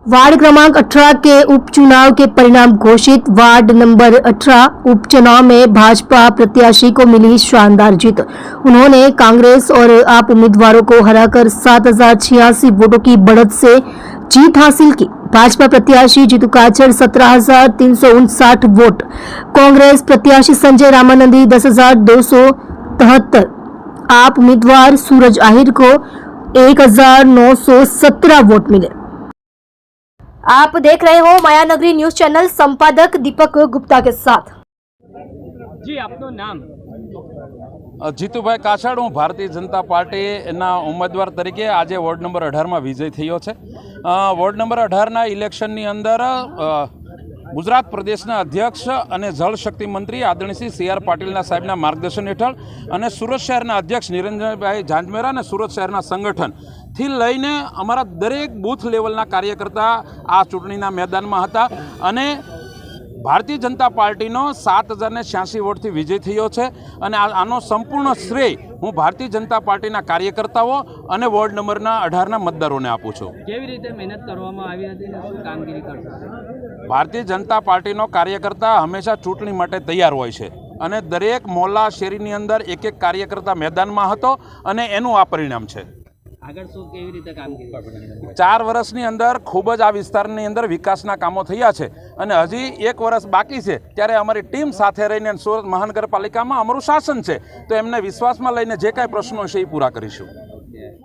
Ward क्रमांक 18 के उपचुनाव के परिणाम घोषित। वार्ड नंबर 18 उपचुनाव में भाजपा प्रत्याशी को मिली शानदार जीत। उन्होंने कांग्रेस और आप उम्मीदवारों को हराकर 7,086 वोटों की बढ़त से जीत हासिल की। भाजपा प्रत्याशी जीतू काचर 17,359 वोट, कांग्रेस प्रत्याशी संजय रामानंदी 10,273, आप उम्मीदवार सूरज आहिर को 1,917 वोट मिले। आप देख रहे हो माया नगरी न्यूज चैनल, संपादक दीपक गुप्ता के साथ। जी, आपનું નામ? જીતુભાઈ કાછડ, હું ભારતીય જનતા પાર્ટીના ઉમેદવાર તરીકે આજે વોર્ડ નંબર 18 માં વિજય થયો છે। વોર્ડ નંબર 18ના ઇલેક્શનની અંદર ગુજરાત પ્રદેશના અધ્યક્ષ અને જળશક્તિ મંત્રી આદરણીય શ્રી સી આર પાટીલના સાહેબના માર્ગદર્શન હેઠળ અને સુરત શહેરના અધ્યક્ષ નિરંજનભાઈ ઝાંઝમેરા અને સુરત શહેરના સંગઠનથી લઈને અમારા દરેક બૂથ લેવલના કાર્યકર્તા આ ચૂંટણીના મેદાનમાં હતા અને ભારતીય જનતા પાર્ટીનો 7,086 વોટથી વિજય થયો છે અને આનો સંપૂર્ણ શ્રેય હું ભારતીય જનતા પાર્ટીના કાર્યકર્તાઓ અને વોર્ડ નંબરના 18ના મતદારોને આપું છું। કેવી રીતે મહેનત કરવામાં આવી હતી અને શું કામગીરી કરશો? ભારતીય જનતા પાર્ટીનો કાર્યકર્તા હંમેશા ચૂંટણી માટે તૈયાર હોય છે અને દરેક મોહલ્લા શેરીની અંદર એક એક કાર્યકર્તા મેદાનમાં હતો અને એનું આ પરિણામ છે। આગળ શું કેવી રીતે કામગીરી? 4 વર્ષની અંદર ખૂબ જ આ વિસ્તારની અંદર વિકાસના કામો થયા છે અને હજી 1 વર્ષ બાકી છે ત્યારે અમારી ટીમ સાથે રહીને સુરત મહાનગરપાલિકામાં અમારું શાસન છે તો એમને વિશ્વાસમાં લઈને જે કાંઈ પ્રશ્નો છે એ પૂરા કરીશું।